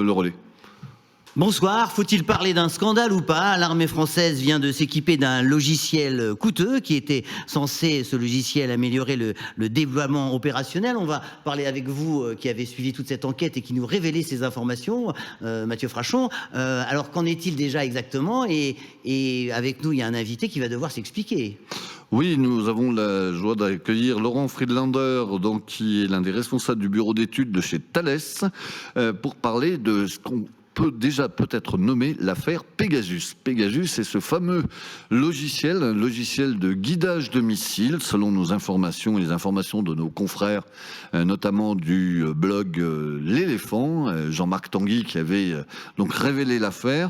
le relais. Bonsoir, faut-il parler d'un scandale ou pas? L'armée française vient de s'équiper d'un logiciel coûteux qui était censé, ce logiciel, améliorer le déploiement opérationnel. On va parler avec vous qui avez suivi toute cette enquête et qui nous révélait ces informations, Mathieu Frachon. Alors qu'en est-il déjà exactement? Et avec nous, il y a un invité qui va devoir s'expliquer. Oui, nous avons la joie d'accueillir Laurent Friedlander, donc, qui est l'un des responsables du bureau d'études de chez Thales, pour parler de ce qu'on peut déjà peut-être nommer l'affaire Pegasus. Pegasus, c'est ce fameux logiciel, un logiciel de guidage de missiles, selon nos informations et les informations de nos confrères, notamment du blog L'Éléphant, Jean-Marc Tanguy qui avait donc révélé l'affaire.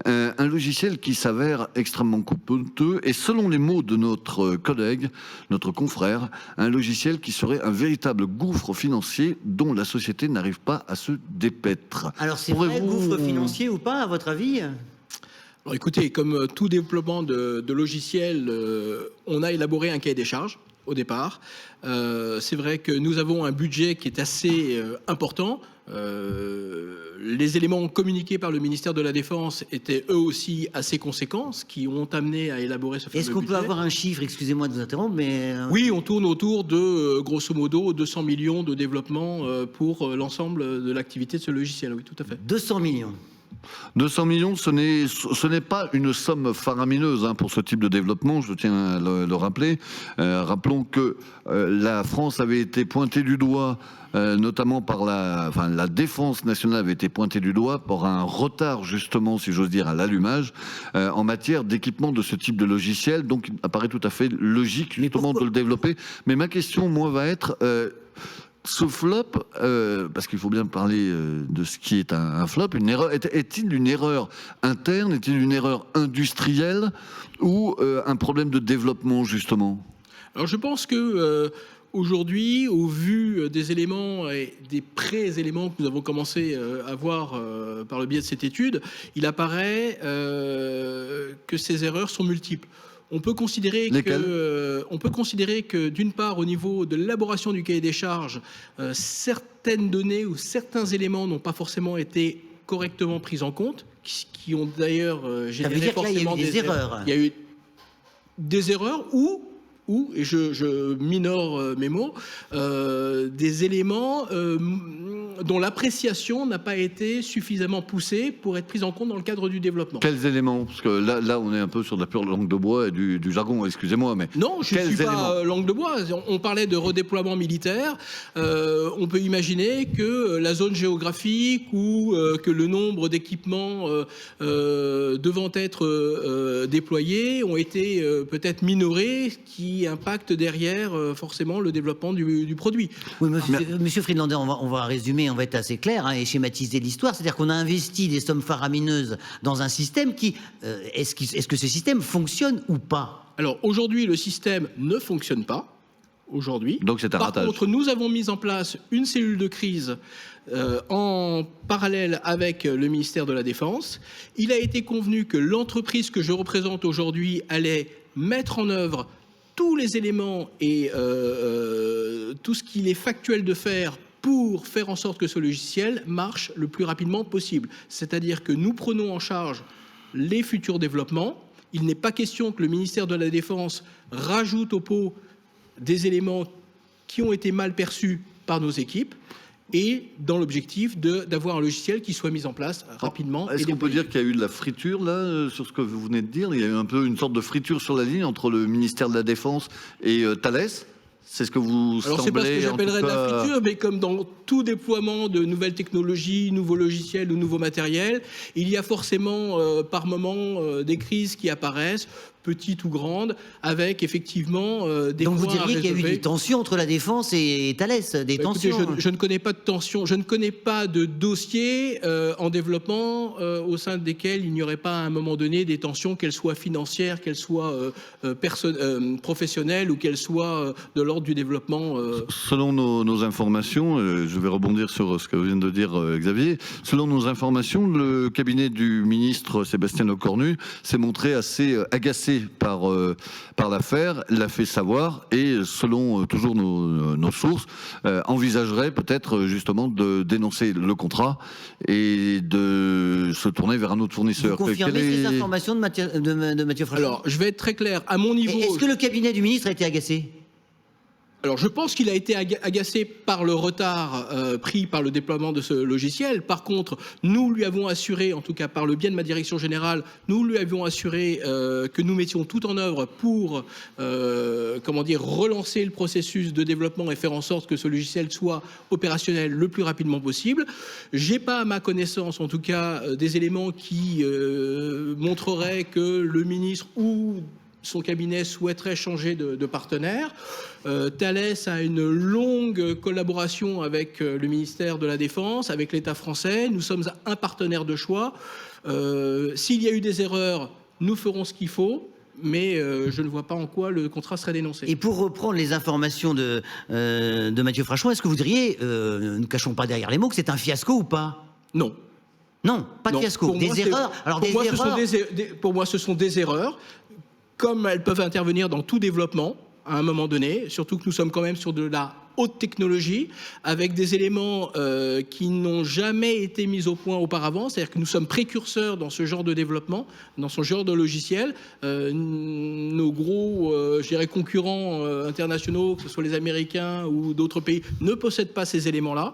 Un logiciel qui s'avère extrêmement coûteux et selon les mots de notre collègue, notre confrère, un logiciel qui serait un véritable gouffre financier dont la société n'arrive pas à se dépaître. Alors c'est vrai, gouffre financier ou pas, à votre avis? Alors écoutez, comme tout développement de logiciel, on a élaboré un cahier des charges au départ. C'est vrai que nous avons un budget qui est assez important. Les éléments communiqués par le ministère de la Défense étaient eux aussi assez conséquents, ce qui ont amené à élaborer ce fameux budget. Est-ce qu'on peut avoir un chiffre, excusez-moi de vous interrompre, mais... Oui, on tourne autour de, grosso modo, 200 millions de développement pour l'ensemble de l'activité de ce logiciel, oui, tout à fait. 200 millions. 200 millions, ce n'est pas une somme faramineuse pour ce type de développement, je tiens à le rappeler. Rappelons que la France avait été pointée du doigt, notamment par la défense nationale avait été pointée du doigt pour un retard justement, si j'ose dire, à l'allumage en matière d'équipement de ce type de logiciel. Donc il apparaît tout à fait logique justement de le développer. Mais ma question, moi, va être... ce flop, parce qu'il faut bien parler de ce qui est un flop, une erreur, est-il une erreur interne, est-il une erreur industrielle ou un problème de développement justement? Alors je pense que aujourd'hui, au vu des éléments et des pré-éléments que nous avons commencé à voir par le biais de cette étude, il apparaît que ces erreurs sont multiples. On peut considérer que d'une part, au niveau de l'élaboration du cahier des charges, certaines données ou certains éléments n'ont pas forcément été correctement pris en compte, qui ont d'ailleurs généré forcément des erreurs. Il y a eu des erreurs ou et je minore mes mots, des éléments dont l'appréciation n'a pas été suffisamment poussée pour être prise en compte dans le cadre du développement. Quels éléments? Parce que là, on est un peu sur de la pure langue de bois et du jargon, excusez-moi, mais... Non, je ne suis pas langue de bois. On parlait de redéploiement militaire. On peut imaginer que la zone géographique ou que le nombre d'équipements devant être déployés ont été peut-être minorés, qui impacte derrière forcément le développement du produit. Oui, monsieur Friedlander, on va résumer, on va être assez clair et schématiser l'histoire. C'est-à-dire qu'on a investi des sommes faramineuses dans un système qui... est-ce que ce système fonctionne ou pas? Alors aujourd'hui, le système ne fonctionne pas. Aujourd'hui. Donc c'est un ratage. Par contre, nous avons mis en place une cellule de crise en parallèle avec le ministère de la Défense. Il a été convenu que l'entreprise que je représente aujourd'hui allait mettre en œuvre tous les éléments et tout ce qu'il est factuel de faire pour faire en sorte que ce logiciel marche le plus rapidement possible. C'est-à-dire que nous prenons en charge les futurs développements. Il n'est pas question que le ministère de la Défense rajoute au pot des éléments qui ont été mal perçus par nos équipes, et dans l'objectif d'avoir un logiciel qui soit mis en place rapidement. Est-ce qu'on peut dire qu'il y a eu de la friture là sur ce que vous venez de dire? Il y a eu un peu une sorte de friture sur la ligne entre le ministère de la Défense et Thales? C'est ce que vous Alors c'est pas ce que j'appellerais de la friture, mais comme dans tout déploiement de nouvelles technologies, nouveaux logiciels ou nouveaux matériels, il y a forcément par moment des crises qui apparaissent, petites ou grandes, avec effectivement des points à résolver. Donc vous diriez qu'il y a eu des tensions entre la Défense et Thales, des tensions. Écoutez, je ne connais pas de tensions, je ne connais pas de dossiers en développement au sein desquels il n'y aurait pas à un moment donné des tensions, qu'elles soient financières, qu'elles soient professionnelles ou qu'elles soient de l'ordre du développement. Selon nos informations, je vais rebondir sur ce que vient de dire Xavier, selon nos informations, le cabinet du ministre Sébastien Lecornu s'est montré assez agacé agacé par l'affaire, l'a fait savoir et selon toujours nos sources, envisagerait peut-être justement de dénoncer le contrat et de se tourner vers un autre fournisseur. Vous confirmez ces informations de Mathieu Frachon? Alors, je vais être très clair. À mon niveau... Est-ce que le cabinet du ministre a été agacé? Alors, je pense qu'il a été agacé par le retard pris par le déploiement de ce logiciel. Par contre, nous lui avons assuré, en tout cas par le biais de ma direction générale, nous lui avions assuré que nous mettions tout en œuvre pour, relancer le processus de développement et faire en sorte que ce logiciel soit opérationnel le plus rapidement possible. J'ai pas, à ma connaissance, en tout cas, des éléments qui montreraient que le ministre ou son cabinet souhaiterait changer de partenaire. Thales a une longue collaboration avec le ministère de la Défense, avec l'État français. Nous sommes un partenaire de choix. S'il y a eu des erreurs, nous ferons ce qu'il faut. Mais je ne vois pas en quoi le contrat serait dénoncé. Et pour reprendre les informations de Mathieu Frachon, est-ce que vous diriez, ne cachons pas derrière les mots, que c'est un fiasco ou pas? Non. Non, pas de fiasco. Des erreurs. Alors pour moi, ce sont des erreurs. Comme elles peuvent intervenir dans tout développement, à un moment donné, surtout que nous sommes quand même sur de la haute technologie, avec des éléments qui n'ont jamais été mis au point auparavant, c'est-à-dire que nous sommes précurseurs dans ce genre de développement, dans ce genre de logiciel. Nos gros, concurrents internationaux, que ce soit les Américains ou d'autres pays, ne possèdent pas ces éléments-là.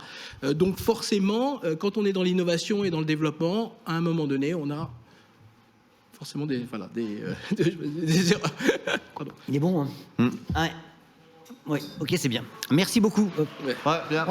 Donc forcément, quand on est dans l'innovation et dans le développement, à un moment donné, on a forcément des erreurs. Pardon. Il est bon, hein? Ouais. Oui, ok, c'est bien. Merci beaucoup. Ouais, bien.